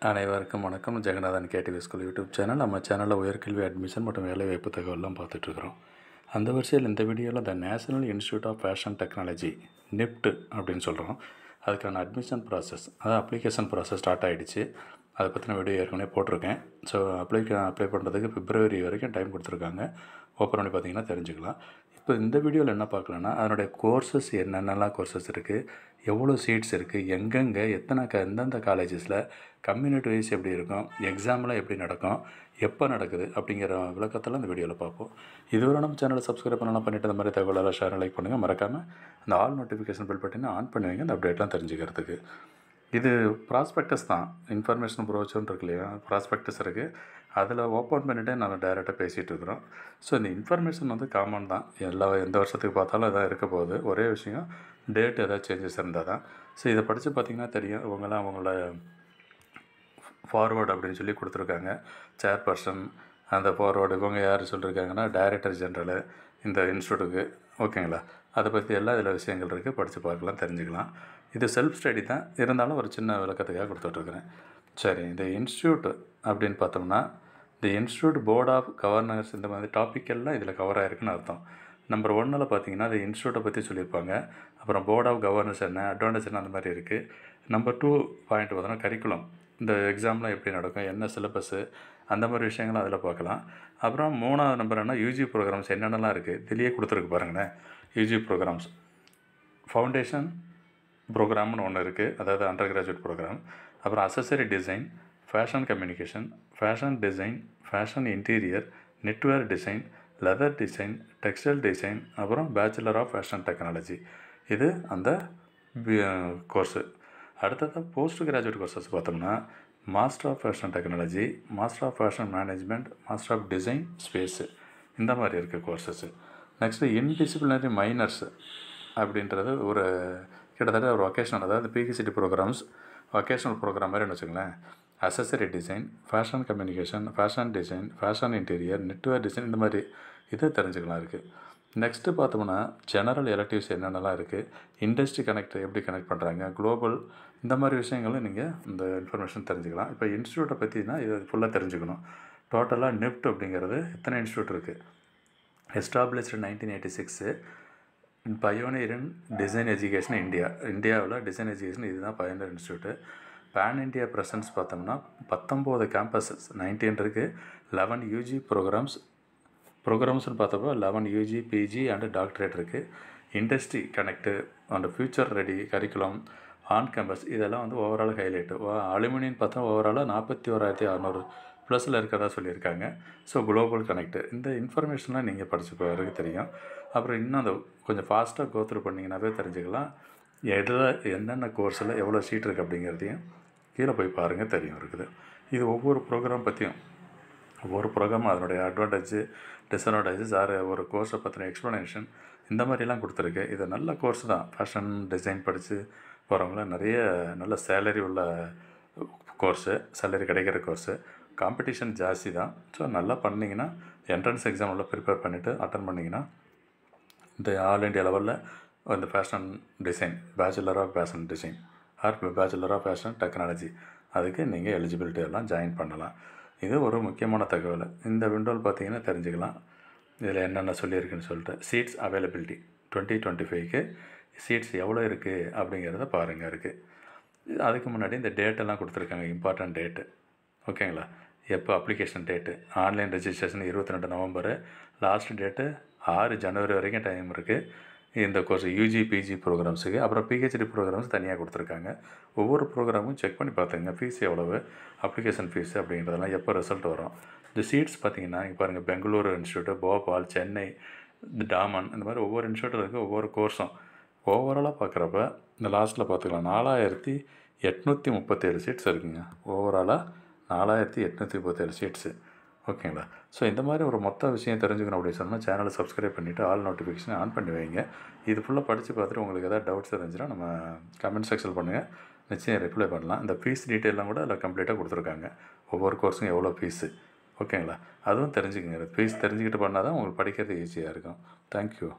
அனைவருக்கும் வணக்கம். Jagannathan KTV school YouTube channel. நம்ம சேனலில் உயர்கல்வி அட்மிஷன் மற்றும் வேலைவாய்ப்பு தகவலாம் பார்த்துட்ருக்குறோம். அந்த வரிசையில் இந்த வீடியோவில் the national institute of fashion technology NIFT அப்படின்னு சொல்கிறோம். அதுக்கான அட்மிஷன் ப்ராசஸ், அதாவது அப்ளிகேஷன் ப்ராசஸ் ஸ்டார்ட் ஆகிடுச்சு. அதை பற்றின வீடியோ ஏற்கனவே போட்டிருக்கேன். ஸோ அப்ளை பண்ணுறதுக்கு பிப்ரவரி வரைக்கும் டைம் கொடுத்துருக்காங்க. ஓப்பன் பண்ணி பார்த்தீங்கன்னா தெரிஞ்சுக்கலாம். இப்போ இந்த வீடியோவில் என்ன பார்க்கலான்னா, அதனுடைய கோர்சஸ் என்னென்னலாம் கோர்சஸ் இருக்குது, எவ்வளோ சீட்ஸ் இருக்குது, எங்கெங்கே எந்தெந்த காலேஜஸில், கம்யூனிட்டி வைஸ் எப்படி இருக்கும், எக்ஸாம்லாம் எப்படி நடக்கும், எப்போ நடக்குது அப்படிங்கிற விளக்கத்தில் இந்த வீடியோவில் பார்ப்போம். இதுவரை நம்ம சேனலை சப்ஸ்கிரைப் பண்ணலாம் பண்ணிவிட்டு இந்த மாதிரி தகவலெல்லாம் ஷேர் லைக் பண்ணுங்கள். மறக்காமல் அந்த ஆல் நோட்டிஃபிகேஷன் பில் பட்டினா ஆன் பண்ணுவீங்க இந்த அப்டேட்லாம் தெரிஞ்சுக்கிறதுக்கு. இது ப்ராஸ்பெக்டஸ் தான், இன்ஃபர்மேஷன் ப்ரோச்சர்னு இருக்கு இல்லையா, ப்ராஸ்பெக்டஸ் இருக்குது. அதில் ஓப்பன் பண்ணிவிட்டு நம்ம டைரெக்டாக பேசிகிட்டு இருக்கிறோம். ஸோ இந்த இன்ஃபர்மேஷன் வந்து காமன் தான், எந்த வருஷத்துக்கு பார்த்தாலும் அதான் இருக்க போகுது. ஒரே விஷயம் டேட் ஏதாவது சேஞ்சஸ் இருந்தால் தான். ஸோ இதை படித்து பார்த்திங்கன்னா தெரியும். அவங்கள ஃபார்வர்டு அப்படின்னு சொல்லி கொடுத்துருக்காங்க. சேர்பர்சன் அந்த ஃபார்வர்டு இவங்க யார் சொல்லியிருக்காங்கன்னா டைரக்டர் ஜென்ரலு இந்த இன்ஸ்டியூட்டுக்கு. ஓகேங்களா, அதை பற்றி எல்லாம் இதில் விஷயங்கள் இருக்குது, படித்து பார்க்கலாம், தெரிஞ்சுக்கலாம். இது செல்ஃப் ஸ்டடி தான், இருந்தாலும் ஒரு சின்ன விளக்கத்துக்காக கொடுத்துட்ருக்குறேன். சரி, இந்த இன்ஸ்டியூட் அப்படின்னு பார்த்தோம்னா இந்த இன்ஸ்டியூட் போர்ட் ஆஃப் கவர்னர்ஸ் இந்த மாதிரி டாபிக் எல்லாம் இதில் கவர் ஆகிருக்குன்னு அர்த்தம். நம்பர் 1ல் பார்த்தீங்கன்னா இந்த இன்ஸ்டியூட்டை பற்றி சொல்லியிருப்பாங்க. அப்புறம் போர்ட் ஆஃப் கவர்னர்ஸ் என்ன, அட்வான்டேஜ் என்ன, அந்த மாதிரி இருக்குது. நம்பர் 2 பாயிண்ட் பார்த்தோன்னா கரிக்குலம், இந்த எக்ஸாம்லாம் எப்படி நடக்கும், என்ன சிலபஸ்ஸு, அந்த மாதிரி விஷயங்களும் அதில் பார்க்கலாம். அப்புறம் 3வது நம்பர் என்ன, யூஜி ப்ரோக்ராம்ஸ் என்னென்னலாம் இருக்குது இதுலேயே கொடுத்துருக்கு பாருங்களேன். யூஜி ப்ரோக்ராம்ஸ் ஃபவுண்டேஷன் ப்ரோக்ராம்னு ஒன்று இருக்குது, அதாவது அண்டர் கிராஜுவேட் ப்ரோக்ராம். அப்புறம் accessory design, fashion communication, fashion design, fashion interior, knitwear design, leather design, textile design, அப்புறம் பேச்சுலர் ஆஃப் ஃபேஷன் டெக்னாலஜி. இது அந்த கோர்ஸு. அடுத்தது போஸ்ட் கிராஜுவேட் கோர்சஸ் பார்த்தோம்னா master of fashion technology, master of fashion management, master of design space, இந்த மாதிரி இருக்குது கோர்சஸ்ஸு. Next இன்டிசிப்ளினரி மைனர்ஸு அப்படின்றது ஒரு கிட்டத்தட்ட ஒரு வொக்கேஷனல், அதாவது பிஹெச்டி ப்ரோக்ராம்ஸ் வொக்கேஷனல் ப்ரோக்ராம் மாதிரின்னு வச்சுங்களேன். Accessory design, fashion communication, fashion design, fashion interior, knitwear design, இந்த மாதிரி இதை தெரிஞ்சுக்கலாம் இருக்குது. நெக்ஸ்ட்டு பார்த்தோம்னா ஜெனரல் எலக்டிவ்ஸ் என்னென்னலாம் இருக்குது, இண்டஸ்ட்ரி கனெக்ட் எப்படி கனெக்ட் பண்ணுறாங்க, குளோபல், இந்த மாதிரி விஷயங்களும் நீங்கள் இந்த இன்ஃபர்மேஷன் தெரிஞ்சுக்கலாம். இப்போ இன்ஸ்டியூட்டை பற்றினா இது ஃபுல்லாக தெரிஞ்சுக்கணும். டோட்டலாக நிப்ட் அப்படிங்கிறது எத்தனை இன்ஸ்டியூட் இருக்குது, established 1986, pioneer in design education இந்தியாவில் டிசைன் எஜுகேஷன் இதுதான் pioneer institute. Pan India presence பார்த்தோம்னா 19 கேம்பஸஸ், 19 இருக்குது. 11 யூஜி ப்ரோக்ராம்ஸ்னு பார்த்தப்போ 11 யூஜி, பிஜி அண்டு டாக்டரேட் இருக்குது. Industry connect and future ready curriculum, on campus, இதெல்லாம் வந்து ஓவரால் ஹைலைட்டு. அலுமினியன் பார்த்தோம் ஓவராலாக 41,600 ப்ளஸில் இருக்கிறதா சொல்லியிருக்காங்க. ஸோ குளோபல் கனெக்டு, இந்த இன்ஃபர்மேஷன்லாம் நீங்கள் படித்து போகிறது தெரியும். அப்புறம் இன்னும் அந்த கொஞ்சம் ஃபாஸ்ட்டாக கோத்ரூ பண்ணிங்கன்னாவே தெரிஞ்சுக்கலாம் எதில் என்னென்ன கோர்ஸில் எவ்வளோ சீட் இருக்குது அப்படிங்கிறதையும் கீழே போய் பாருங்கள், தெரியும் இருக்குது. இது ஒவ்வொரு ப்ரோக்ராம் பற்றியும், ஒவ்வொரு ப்ரோக்ராமும் அதனுடைய அட்வான்டேஜ், டிஸ்அட்வான்டேஜஸ், ஒரு கோர்ஸை பற்றின எக்ஸ்ப்ளனேஷன், இந்த மாதிரிலாம் கொடுத்துருக்கு. இது நல்ல கோர்ஸ் தான். ஃபேஷன் டிசைன் படித்து போகிறவங்களாம் நிறைய நல்ல சேலரி உள்ள கோர்ஸு, சேலரி கிடைக்கிற கோர்ஸு. காம்படிஷன் ஜாஸ்தி தான். ஸோ நல்லா பண்ணிங்கன்னா என்ட்ரன்ஸ் எக்ஸாம் நல்லா ப்ரிப்பேர் பண்ணிவிட்டு அட்டன் பண்ணிங்கன்னா இந்த ஆல் இண்டியா லெவலில் இந்த fashion design, bachelor of fashion design or bachelor of fashion technology, அதுக்கு நீங்கள் எலிஜிபிலிட்டி எல்லாம் ஜாயின் பண்ணலாம். இது ஒரு முக்கியமான தகவல். இந்த விண்டோவில் பார்த்தீங்கன்னா தெரிஞ்சுக்கலாம் இதில் என்னென்ன சொல்லியிருக்குன்னு சொல்லிட்டு. சீட்ஸ் அவைலபிலிட்டி 2025க்கு சீட்ஸ் எவ்வளோ இருக்குது அப்படிங்கிறத பாருங்கள் இருக்குது. அதுக்கு முன்னாடி இந்த டேட்டெல்லாம் கொடுத்துருக்காங்க, இம்பார்ட்டன்ட் டேட்டு. ஓகேங்களா, எப்போ application date, online registration 22 November, last date 6 ஜனவரி வரைக்கும் டைம் இருக்குது இந்த கோர்ஸ் யூஜி பிஜி ப்ரோக்ராம்ஸுக்கு. அப்புறம் பிஹெச்டி ப்ரோக்ராம்ஸ் தனியாக கொடுத்துருக்காங்க. ஒவ்வொரு ப்ரோக்ராமும் செக் பண்ணி பார்த்துங்க, ஃபீஸ் எவ்வளவு, அப்ளிகேஷன் ஃபீஸ் அப்படிங்கிறதெல்லாம் எப்போ ரிசல்ட் வரும். இந்த சீட்ஸ் பார்த்திங்கன்னா இங்கே பாருங்கள், பெங்களூரு இன்ஸ்டியூட்டு, போபால், சென்னை, டாமன், இந்த மாதிரி ஒவ்வொரு இன்ஸ்டியூட்டில் இருக்குது ஒவ்வொரு கோர்ஸும். ஓவராலாக பார்க்குறப்ப இந்த லாஸ்ட்டில் பார்த்துக்கலாம் 4837 சீட்ஸ் இருக்குங்க. ஓவராலாக 4837 சீட்ஸு. ஓகேங்களா, ஸோ இந்த மாதிரி ஒரு மொத்த விஷயம் தெரிஞ்சுக்கணும் அப்படின்னு சொன்னால் சேனலை சப்ஸ்கிரைப் பண்ணிவிட்டு ஆல் நோட்டிஃபிகேஷனை ஆன் பண்ணி வைங்க. இது ஃபுல்லாக படித்து பார்த்துட்டு உங்களுக்கு எதாவது டவுட்ஸ் இருந்துச்சுன்னா நம்ம கமெண்ட் செக்ஷன் பண்ணுங்கள், நிச்சயம் ரிப்ளை பண்ணலாம். இந்த ஃபீஸ் டீட்டெயிலாம் கூட அதில் கம்ப்ளீட்டாக கொடுத்துருக்காங்க, ஒவ்வொரு கோர்ஸும் எவ்வளோ ஃபீஸு. ஓகேங்களா, அதுவும் தெரிஞ்சுக்கங்க. ஃபீஸ் தெரிஞ்சுக்கிட்டு பண்ணால் தான் உங்களுக்கு படிக்கிறது ஈஸியாக இருக்கும். தேங்க்யூ.